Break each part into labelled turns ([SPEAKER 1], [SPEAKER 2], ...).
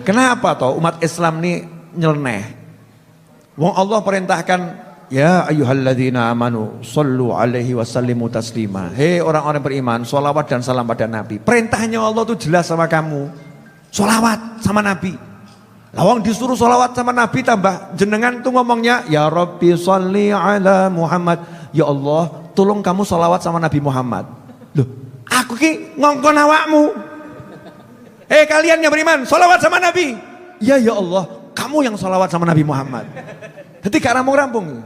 [SPEAKER 1] kenapa toh umat Islam ini nyeleneh? Wong Allah perintahkan, ya ayyuhalladzina amanu sallu alaihi wasallimu taslima. Hei orang-orang beriman, sholawat dan salam pada Nabi. Perintahnya Allah tuh jelas sama kamu. Sholawat sama Nabi. Lawang disuruh sholawat sama Nabi tambah jenengan tuh ngomongnya, ya Rabbi sholli ala Muhammad. Ya Allah, tolong kamu sholawat sama Nabi Muhammad. Loh, aku ki ngongkon awakmu. Hei kalian yang beriman, sholawat sama Nabi. Ya Allah, kamu yang sholawat sama Nabi Muhammad. Jadi gak rampung-rampung.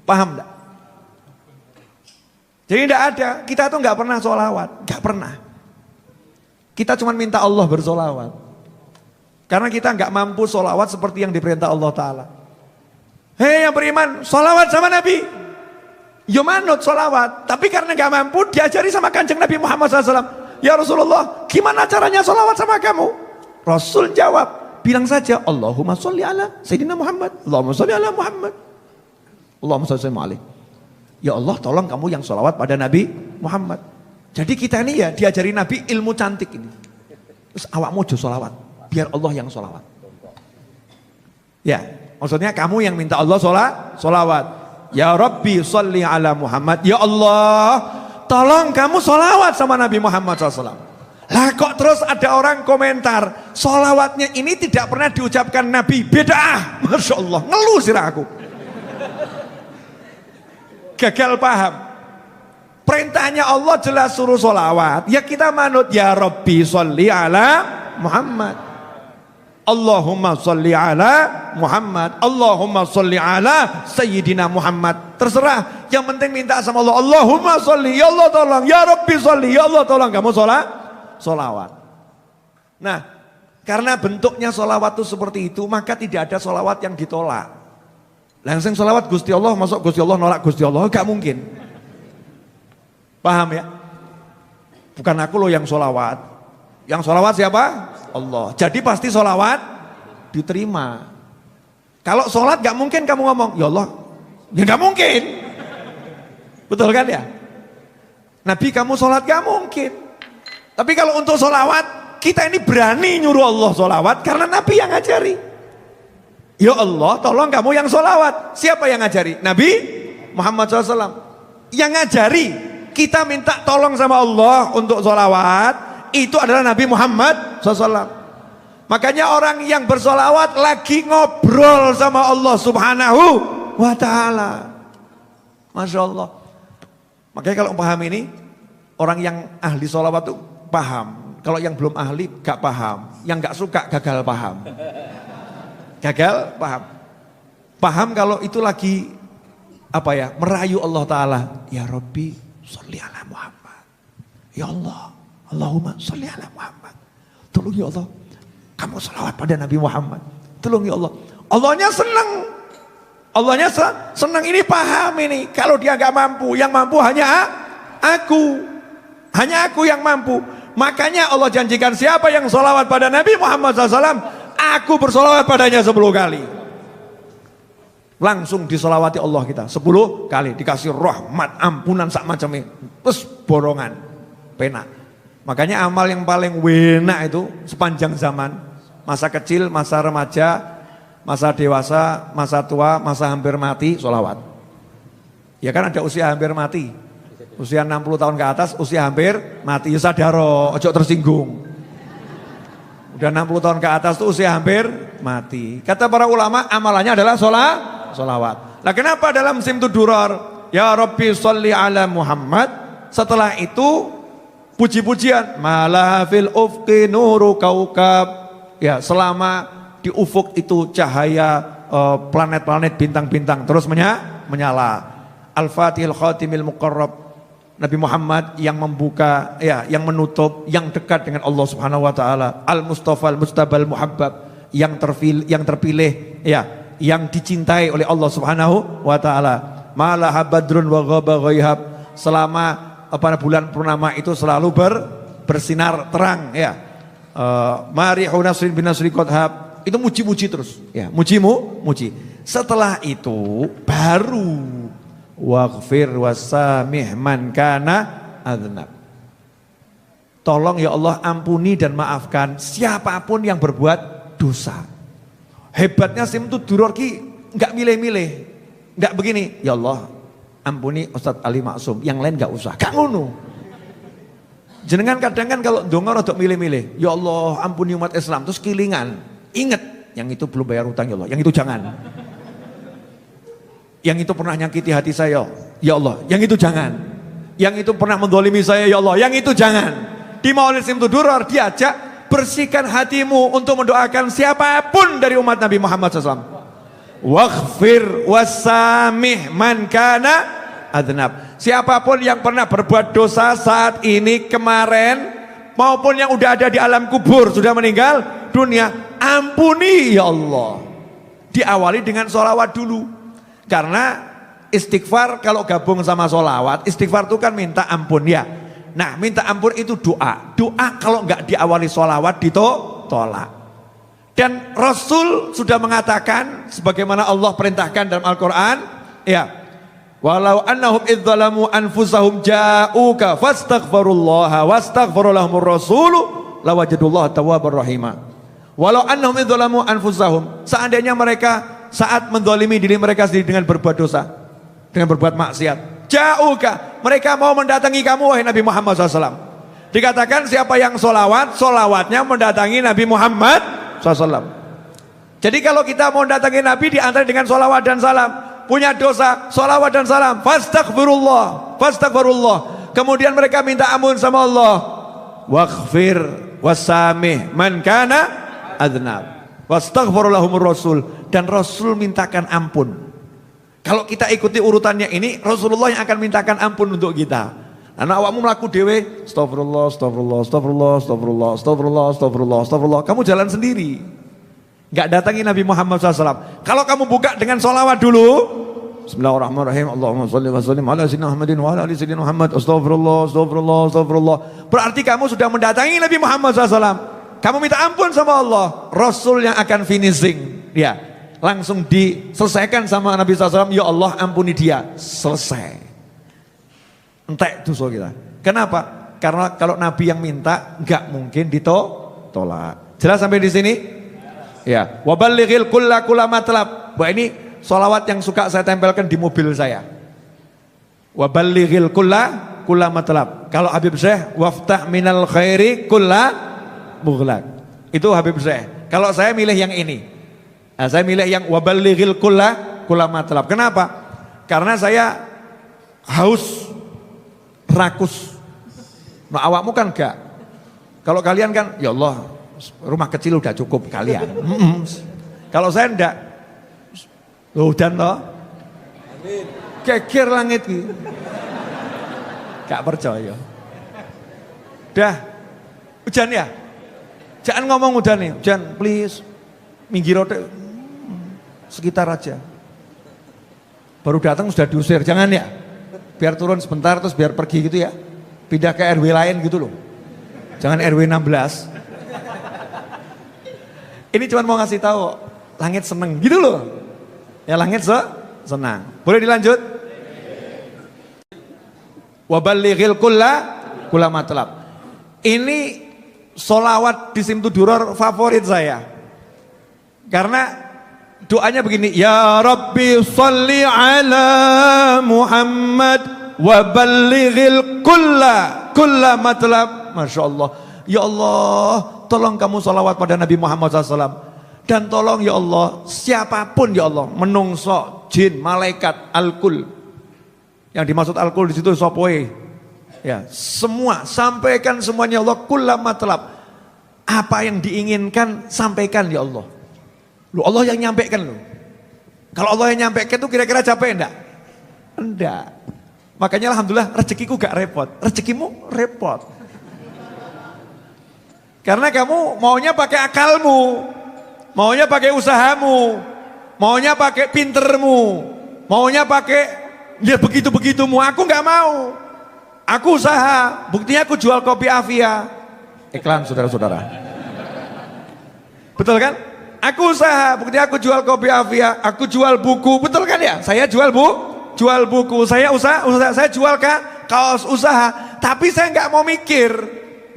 [SPEAKER 1] Paham enggak? Jadi enggak ada, kita tuh enggak pernah sholawat, enggak pernah. Kita cuma minta Allah bersolawat. Karena kita enggak mampu sholawat seperti yang diperintah Allah Ta'ala. Hei yang beriman, sholawat sama Nabi. Ya manut sholawat, tapi karena enggak mampu diajari sama kanjeng Nabi Muhammad SAW. Ya Rasulullah, gimana caranya sholawat sama kamu? Rasul jawab, bilang saja Allahumma sholli ala Sayyidina Muhammad, Allahumma sholli ala Muhammad, Allahumma sholli alaihi. Ya Allah, tolong kamu yang sholawat pada Nabi Muhammad. Jadi kita ini ya diajari Nabi ilmu cantik ini. Terus awakmu aja sholawat, biar Allah yang sholawat. Ya, maksudnya kamu yang minta Allah sholawat. Ya Rabbi sholli ala Muhammad. Ya Allah, tolong kamu sholawat sama Nabi Muhammad SAW. Lah kok terus ada orang komentar, sholawatnya ini tidak pernah diucapkan Nabi, beda. Masya Allah, ngeluh sirah aku. Gagal paham. Perintahnya Allah jelas suruh sholawat, ya kita manut, ya Rabbi sholli ala Muhammad, Allahumma sholli ala Muhammad, Allahumma sholli ala Sayyidina Muhammad. Terserah, yang penting minta sama Allah, Allahumma sholli, ya Allah tolong, ya Rabbi sholli, ya Allah tolong kamu sholawat. Nah, karena bentuknya sholawat itu seperti itu, maka tidak ada sholawat yang ditolak. Langsung sholawat Gusti Allah, masuk Gusti Allah nolak Gusti Allah, gak mungkin. Paham ya? Bukan aku loh yang sholawat. Yang sholawat siapa? Allah. Jadi pasti sholawat diterima. Kalau sholat gak mungkin kamu ngomong, ya Allah, ya gak mungkin. Betul kan ya? Nabi kamu sholat gak mungkin. Tapi kalau untuk sholawat, kita ini berani nyuruh Allah sholawat karena Nabi yang ngajari. Ya Allah, tolong kamu yang sholawat. Siapa yang ngajari? Nabi Muhammad SAW. Yang ngajari, kita minta tolong sama Allah untuk sholawat, itu adalah Nabi Muhammad SAW. Makanya orang yang bersolawat lagi ngobrol sama Allah Subhanahu wa ta'ala. Masya Allah. Makanya kalau paham ini, orang yang ahli solawat itu paham. Kalau yang belum ahli gak paham. Yang gak suka gagal paham. Gagal paham. Paham kalau itu lagi apa ya, merayu Allah Ta'ala. Ya Rabbi sholli ala Muhammad. Ya Allah, Allahumma sholli ala Muhammad. Tolong ya Allah, kamu sholawat pada Nabi Muhammad. Tolong ya Allah. Allahnya senang. Allahnya senang, ini paham ini. Kalau dia gak mampu, yang mampu hanya aku. Hanya aku yang mampu. Makanya Allah janjikan, siapa yang sholawat pada Nabi Muhammad SAW, aku bersolawat padanya 10 kali. Langsung disolawati Allah kita 10 kali. Dikasih rahmat, ampunan, sak macamnya. Terus borongan, penak. Makanya amal yang paling enak itu sepanjang zaman. Masa kecil, masa remaja, masa dewasa, masa tua, masa hampir mati, sholawat. Ya kan ada usia hampir mati. Usia 60 tahun ke atas, usia hampir mati. Ya sadaro, ojo tersinggung. Udah 60 tahun ke atas itu usia hampir mati. Kata para ulama, amalannya adalah sholawat. Nah kenapa dalam Simtud Durar, ya Rabbi sholli ala Muhammad, setelah itu puji-pujian, malah fil ufqi nuru kaukab. Ya, selama di ufuk itu cahaya planet-planet, bintang-bintang terus menyala. Al-Fatihil Khatimil Muqarrab, Nabi Muhammad yang membuka, ya, yang menutup, yang dekat dengan Allah Subhanahu wa taala. Al-Mustafa al-Mustabal Muhabbab, yang terpilih, ya, yang dicintai oleh Allah Subhanahu wa taala. Malaha badrun wa ghaba ghaihab, selama bulan purnama itu selalu bersinar terang, ya. Marihu nasrin bin nasri qadhab, itu muji-muji terus, ya, muji. Setelah itu baru waghfir wasamih man kana adnab. Tolong ya Allah ampuni dan maafkan siapapun yang berbuat dosa. Hebatnya Simtu Duror ki nggak milih-milih, nggak begini. Ya Allah ampuni Ustadz Ali Maksum, yang lain nggak usah. Gak ngono. Jenengan kadang kan kalau donga rada milih-milih. Ya Allah ampuni umat Islam, terus kilingan. Ingat, yang itu belum bayar utang ya Allah, yang itu jangan. Yang itu pernah nyakiti hati saya, ya Allah, yang itu jangan. Yang itu pernah mendolimi saya, ya Allah, yang itu jangan. Di Maulid Simtu Duror diajak bersihkan hatimu untuk mendoakan siapapun dari umat Nabi Muhammad SAW. Waghfir wasamih man kana adnab. Siapapun yang pernah berbuat dosa saat ini, kemarin, maupun yang udah ada di alam kubur, sudah meninggal dunia, ampuni ya Allah. Diawali dengan sholawat dulu. Karena istighfar kalau gabung sama sholawat, istighfar itu kan minta ampun ya. Nah minta ampun itu doa. Doa kalau nggak diawali sholawat ditolak. Dan Rasul sudah mengatakan sebagaimana Allah perintahkan dalam Al-Quran, ya, walau annahum idzalamu anfusahum ja'uka fastaghfirullaha wastaghfirulahumur rasulu lawajadullaha tawwabar rahimah. Walau annahum idzalamu anfusahum, seandainya mereka saat mendolimi diri mereka sendiri dengan berbuat dosa, dengan berbuat maksiat, ja'uka, mereka mau mendatangi kamu wahai Nabi Muhammad SAW. Dikatakan siapa yang sholawat, sholawatnya mendatangi Nabi Muhammad SAW. Jadi kalau kita mau mendatangi Nabi diantara dengan sholawat dan salam. Punya dosa, sholawat dan salam, fastaghfirullah, fastaghfirullah. Kemudian mereka minta ampun sama Allah. Waghfir wasamih man kana adnab. Wastaghfirullahumur rasul, dan Rasul mintakan ampun. Kalau kita ikuti urutannya ini, Rasulullah yang akan mintakan ampun untuk kita. Karena awakmu melaku dewe, astagfirullah, astagfirullah, astagfirullah, astagfirullah, astagfirullah, astagfirullah, astagfirullah. Kamu jalan sendiri, nggak datangi Nabi Muhammad SAW. Kalau kamu buka dengan sholawat dulu, Bismillahirrahmanirrahim, Allahumma sholli wa sallim ala sayyidina Muhammadin wa ala ali sayyidina Muhammad, astagfirullah, astagfirullah, astagfirullah. Berarti kamu sudah mendatangi Nabi Muhammad SAW. Kamu minta ampun sama Allah, Rasul yang akan finishing, ya, langsung diselesaikan sama Nabi SAW. Ya Allah ampuni dia, selesai. Entek dosa kita. Kenapa? Karena kalau Nabi yang minta, nggak mungkin ditolak. Jelas sampai di sini? Ya. Waballighil kulla matlab. Wah ini sholawat yang suka saya tempelkan di mobil saya. Waballighil kulla matlab. Kalau Habib Syekh, waftah minal khairi kulla mughlaq. Itu Habib Syekh. Kalau saya milih yang ini. Nah, saya milih yang waballighil kulla matlab. Kenapa? Karena saya haus, rakus. Nah, awakmu kan enggak. Kalau kalian kan, ya Allah, rumah kecil udah cukup kalian. Kalau saya enggak. Loh dan loh. Kekir langit gitu. Gak percaya. Dah. Hujan ya? Jangan ngomong udah nih, hujan please, minggir sekitar aja. Baru datang sudah diusir, jangan ya. Biar turun sebentar terus biar pergi gitu ya. Pindah ke RW lain gitu loh. Jangan RW 16. Ini cuma mau ngasih tahu, langit seneng gitu loh. Ya langit senang. Boleh dilanjut? Waballighil kulla matlab. Ini sholawat di Simtu Duror favorit saya. Karena doanya begini, ya Rabbi sholli ala Muhammad wa ballighil kulla matlab. Masya Allah. Ya Allah, tolong kamu sholawat pada Nabi Muhammad SAW. Dan tolong ya Allah, siapapun ya Allah, menungso, jin, malaikat, al-kul. Yang dimaksud al-kul di situ sopoe. Ya, semua, sampaikan semuanya Allah, kulla matlab. Apa yang diinginkan, sampaikan ya Allah. Loh, Allah yang nyampaikan loh. Kalau Allah yang nyampaikan itu kira-kira capek enggak? Enggak. Makanya alhamdulillah rezekiku gak repot. Rezekimu repot. Karena kamu maunya pakai akalmu, maunya pakai usahamu, maunya pakai pintermu, maunya pakai ya begitu-begitumu. Aku gak mau. Aku usaha, buktinya aku jual kopi Avia. Iklan saudara-saudara. Betul kan? Aku usaha, buktinya aku jual kopi Avia. Aku jual buku, betul kan ya? Saya jual buku. Saya usaha, saya jual kaos usaha. Tapi saya nggak mau mikir,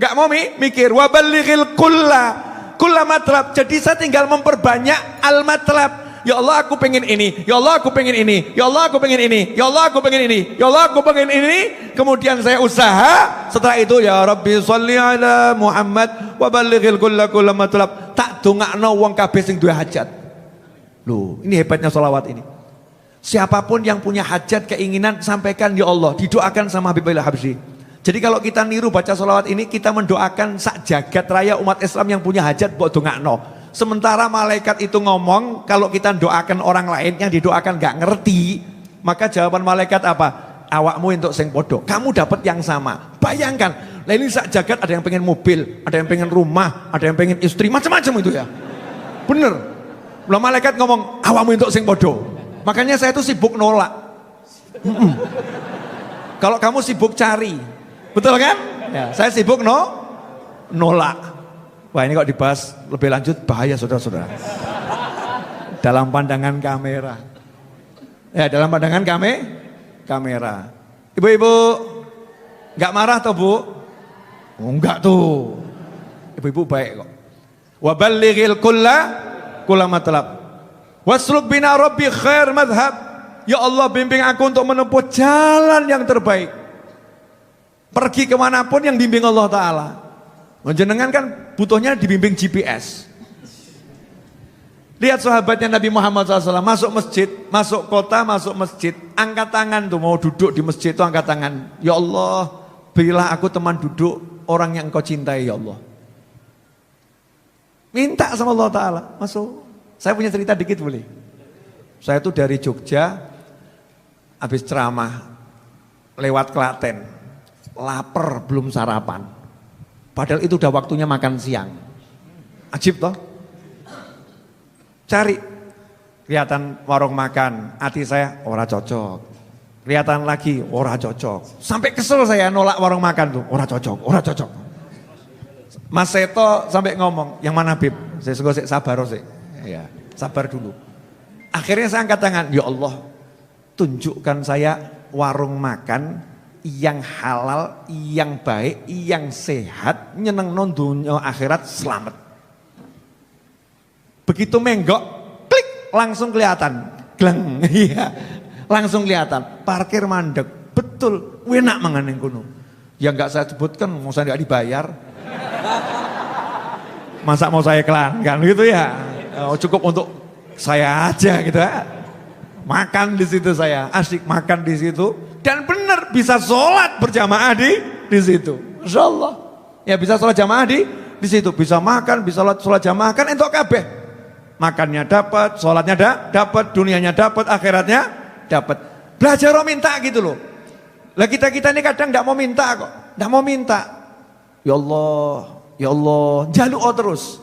[SPEAKER 1] Gak mau mikir. Wa ballighil kulla matlab. Jadi saya tinggal memperbanyak al matlab. Ya Allah aku pengen ini, ya Allah aku pengen ini, ya Allah aku pengen ini, ya Allah aku pengen ini, ya Allah aku pengen ini. Kemudian saya usaha. Setelah itu ya Rabbi sholli ala Muhammad wa ballighil kulla matlab. Tak dongakno wong kabeh sing duwe hajat. Loh, ini hebatnya sholawat ini. Siapapun yang punya hajat, keinginan, sampaikan ya Allah, didoakan sama Habibie Habsyi. Jadi kalau kita niru baca sholawat ini, kita mendoakan sak jagat raya umat Islam yang punya hajat buat dongakno. Sementara malaikat itu ngomong, kalau kita doakan orang lain yang didoakan gak ngerti, maka jawaban malaikat apa? Awakmu untuk sing podo, kamu dapat yang sama. Bayangkan, lah ini sak jagat ada yang pengen mobil, ada yang pengen rumah, ada yang pengen istri, macam-macam itu ya. Bener. Lah malaikat ngomong, awakmu untuk sing podo. Makanya saya itu sibuk nolak. Kalau kamu sibuk cari, betul kan? Ya, saya sibuk nolak. Wah ini kok dibahas lebih lanjut bahaya saudara-saudara. Dalam pandangan kamera. Ya dalam pandangan kamera. Ibu-ibu nggak marah toh bu? Oh, enggak tuh. Ibu-ibu baik kok. Wa ballighil kulla matlab. Wasluk bina rabbi khair madhab. Ya Allah bimbing aku untuk menempuh jalan yang terbaik. Pergi kemanapun yang bimbing Allah Ta'ala. Menjenengan kan butuhnya dibimbing GPS. Lihat sahabatnya Nabi Muhammad SAW masuk masjid, masuk kota, masuk masjid, angkat tangan tuh mau duduk di masjid itu angkat tangan. Ya Allah, berilah aku teman duduk orang yang engkau cintai ya Allah. Minta sama Allah Ta'ala, masuk. Saya punya cerita dikit boleh. Saya tuh dari Jogja, habis ceramah, lewat Klaten, lapar belum sarapan. Padahal itu udah waktunya makan siang. Ajib toh? Cari. Kelihatan warung makan, hati saya ora cocok. Kelihatan lagi ora cocok. Sampai kesel saya nolak warung makan tuh, ora cocok. Mas Seto sampai ngomong, yang mana Bib? Saya sabar sih. Ya, sabar dulu. Akhirnya saya angkat tangan, ya Allah, tunjukkan saya warung makan yang halal, yang baik, yang sehat, nyeneng non dunia akhirat selamat. Begitu menggok, klik, langsung kelihatan, gleng, iya, langsung kelihatan. Parkir mandek, betul, enak mangan yang kuno. Ya nggak saya sebutkan, mau saya nggak dibayar. Masa mau saya iklan kan gitu ya? Cukup untuk saya aja gitu ya. Makan di situ saya, asik makan di situ. Dan benar bisa sholat berjamaah di situ. Insya Allah. Ya bisa sholat jamaah di situ. Bisa makan, bisa sholat jamaah kan entok kabeh. Makannya dapat, sholatnya dapat, dunianya dapat, akhiratnya dapat. Belajar minta gitu loh. Lah kita ini kadang tidak mau minta kok. Tidak mau minta. Ya Allah, jaluk terus.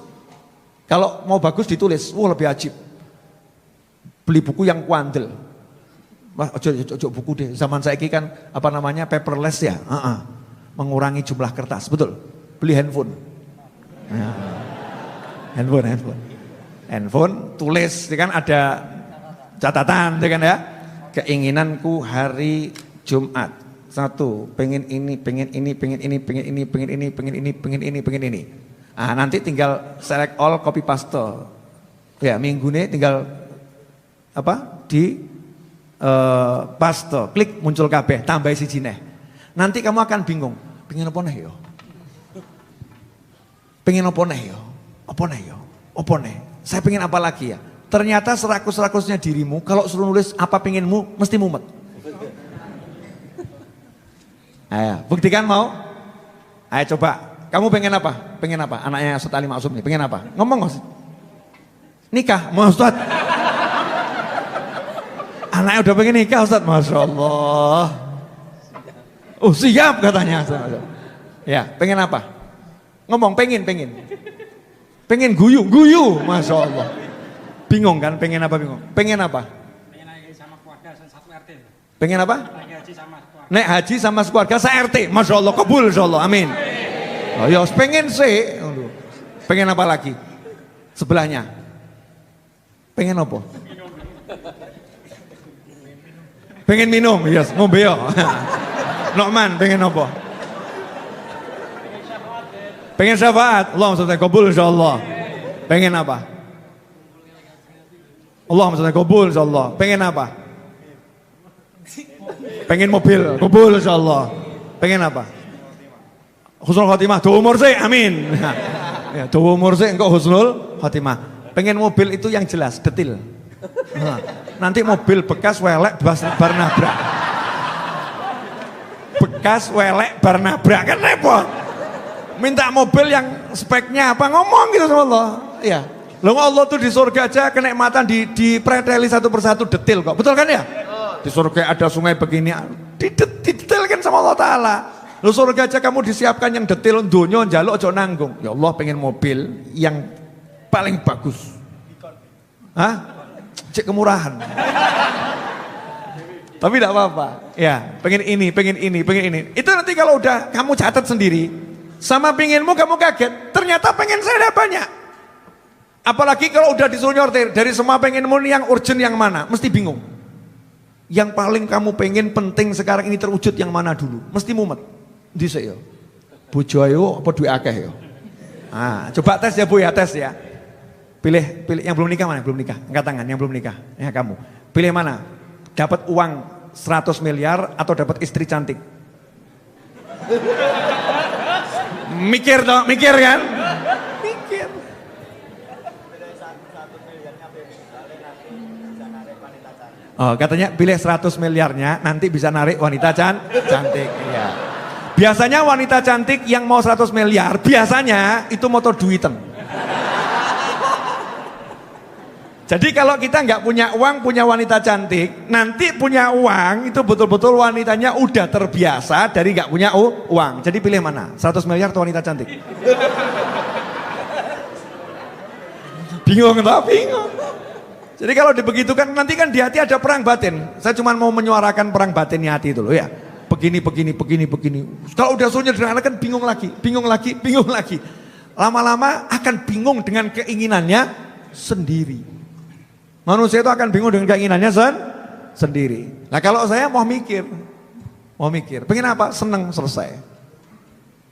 [SPEAKER 1] Kalau mau bagus ditulis, wah lebih ajib. Beli buku yang kuandel. Wah, ojo buku deh. Zaman saya kan apa namanya paperless ya. Mengurangi jumlah kertas, betul. Beli handphone. Ya. Handphone tulis, kan ada catatan, kan ya. Keinginanku hari Jumat. 1, pengen ini. Nanti tinggal select all, copy paste. Ya, minggu ini tinggal apa? Paste, klik muncul kabeh, tambah siji neh. Nanti kamu akan bingung, pengen apa neh yo? Pengen apa neh yo? Apa neh yo? Apa neh? Saya pengen apa lagi ya? Ternyata serakus-rakusnya dirimu, kalau suruh nulis apa pengenmu, mesti mumet. Ayo, buktikan mau? Ayo coba, kamu pengen apa? Pengen apa? Anaknya Ustaz Ali Maksum nih, pengen apa? Ngomong Ustaz. Nikah, mau Ustaz? Anaknya udah pengen nikah Ustaz, Masya Allah. Oh siap katanya. Ya, pengen apa? Ngomong, pengen. Pengen guyu, Masya Allah. Bingung kan, pengen apa bingung? Pengen apa? Pengen haji sama keluarga satu RT. Pengen apa? Naik haji sama keluarga se-RT. Masya Allah, kabul insya Allah, amin. Oh ya, pengen sih. Pengen apa lagi? Sebelahnya. Pengen apa? Pengen minum, yes, ngombe yo. Nokman pengen apa? Pengen syafaat? Allahumma sholli qabul insyaallah. Pengen apa? Allahumma sholli qabul insyaallah. Pengen apa? Pengen mobil, qabul insyaallah. Pengen apa? Husnul khotimah, do umur sih, amin. Ya, do umur sih engkau husnul khotimah. Pengen mobil itu yang jelas, detil. Nanti mobil bekas welek bar nabrak. Bekas welek bar nabrak kan repot. Minta mobil yang speknya apa ngomong gitu sama Allah. Iya. Loh Allah tuh di surga aja kenikmatan dipreteli satu persatu detil kok. Betul kan ya? Di surga ada sungai begini, didetailkan sama Allah Ta'ala. Loh surga aja kamu disiapkan yang detil, dunia njaluk aja nanggung. Ya Allah pengen mobil yang paling bagus. Hah? Cek kemurahan. Tapi tidak apa-apa. Ya, pengen ini, pengen ini, pengen ini. Itu nanti kalau udah kamu catat sendiri, sama pengenmu kamu kaget, ternyata pengen saya ada banyak. Apalagi kalau udah disuruh nyortir, dari semua pengenmu yang urgent yang mana, mesti bingung. Yang paling kamu pengen penting sekarang ini terwujud yang mana dulu, mesti mumet. Dhisik ya. Bojo ayo apa duit akeh ya. Ah, coba tes ya Bu ya, tes ya. Pilih yang belum nikah mana? Belum nikah. Angkat tangan yang belum nikah. Ya kamu. Pilih mana? Dapat uang 100 miliar atau dapat istri cantik? Mikir dong, mikir kan? Mikir. Oh, katanya pilih 100 miliarnya nanti bisa narik wanita cantik. Ya. Biasanya wanita cantik yang mau 100 miliar, biasanya itu motor duitan. Jadi kalau kita nggak punya uang, punya wanita cantik, nanti punya uang itu betul-betul wanitanya udah terbiasa dari nggak punya uang. Jadi pilih mana? 100 miliar atau wanita cantik? Bingung tak? Bingung. Jadi kalau dibegitukan nanti kan di hati ada perang batin. Saya cuma mau menyuarakan perang batinnya hati itu loh ya. Begini. Kalau udah suruh nyederhanakan bingung lagi. Lama-lama akan bingung dengan keinginannya sendiri. Manusia itu akan bingung dengan keinginannya sendiri. Nah kalau saya mau mikir. Pengen apa? Seneng selesai.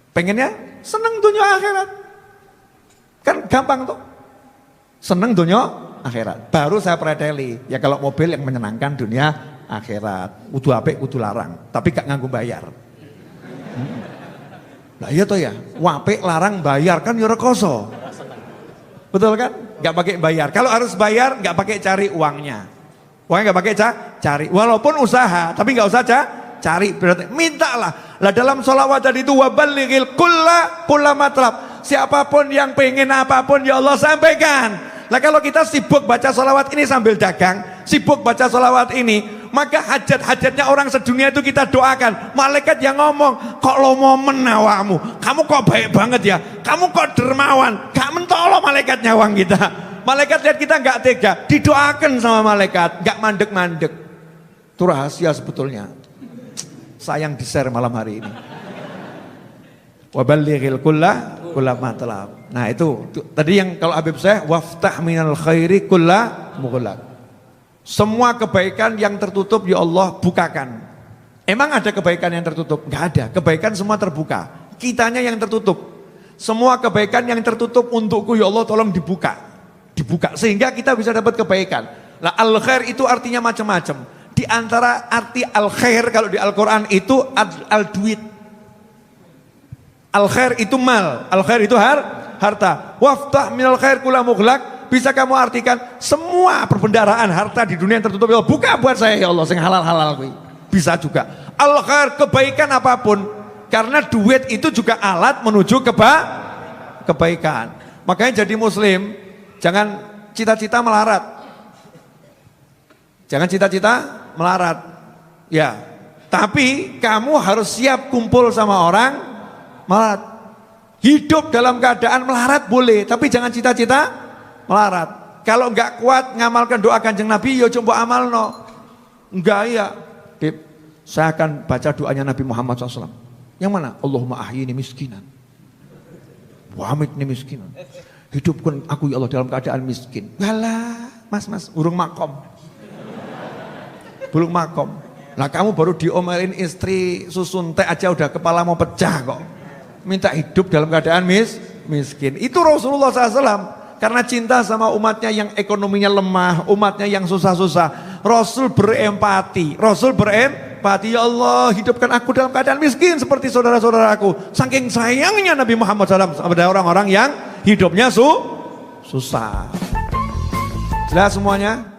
[SPEAKER 1] Pengennya seneng dunia akhirat. Kan gampang tuh. Seneng dunia akhirat. Baru saya preteli. Ya kalau mobil yang menyenangkan dunia akhirat, kudu apik kudu larang, tapi gak nganggo bayar. Lah iya toh ya, apik larang bayar kan ya rekoso. Betul kan? Gak pakai bayar. Kalau harus bayar gak pakai cari uangnya. Uangnya gak pakai cari. Walaupun usaha, tapi gak usah cari. Berarti mintalah. Lah dalam sholawat tadi itu waballighil kulla matlab. Siapapun yang pengen apapun ya Allah sampaikan. Lah kalau kita sibuk baca sholawat ini sambil dagang, sibuk baca sholawat ini, maka hajat-hajatnya orang sedunia itu kita doakan. Malaikat yang ngomong, kok lo momen awakmu, kamu kok baik banget ya, kamu kok dermawan, gak mentolo malaikat nyawang kita. Malaikat lihat kita gak tega, didoakan sama malaikat, gak mandek-mandek. Itu rahasia sebetulnya. Sayang di-share malam hari ini. Waballighil kulla matlab. Nah itu tadi yang kalau Habib saya waftah minal khairi kulla mughlaq. Semua kebaikan yang tertutup ya Allah bukakan. Emang ada kebaikan yang tertutup? Enggak ada. Kebaikan semua terbuka. Kitanya yang tertutup. Semua kebaikan yang tertutup untukku ya Allah tolong dibuka. Dibuka sehingga kita bisa dapat kebaikan. Nah al-khair itu artinya macam-macam. Di antara arti al-khair kalau di Al-Quran itu al-duit. Al-khair itu mal, al-khair itu harta. Waftah minal khair kulla mughlaq. Bisa kamu artikan semua perbendaharaan harta di dunia yang tertutup ya Allah, buka buat saya ya Allah sing halal-halal kuwi. Bisa juga. Al-khair kebaikan apapun. Karena duit itu juga alat menuju kebaikan. Makanya jadi muslim jangan cita-cita melarat. Jangan cita-cita melarat. Ya. Tapi kamu harus siap kumpul sama orang melarat. Hidup dalam keadaan melarat boleh, tapi jangan cita-cita melarat. Kalau enggak kuat ngamalkan doa Kanjeng Nabi, yo coba amalno. Enggak ya, Bib, saya akan baca doanya Nabi Muhammad SAW. Yang mana? Allahumma ahyini miskinan, wa amitni miskinan. Hidupkan aku ya Allah dalam keadaan miskin. Walah, mas, urung makom. Belum makom. Lah kamu baru diomelin istri susun teh aja udah kepala mau pecah kok. minta hidup dalam keadaan miskin. Itu Rasulullah SAW. Karena cinta sama umatnya yang ekonominya lemah, umatnya yang susah-susah. Rasul berempati. Ya Allah, hidupkan aku dalam keadaan miskin seperti saudara-saudaraku. Saking sayangnya Nabi Muhammad SAW pada orang-orang yang hidupnya susah. Jelas semuanya?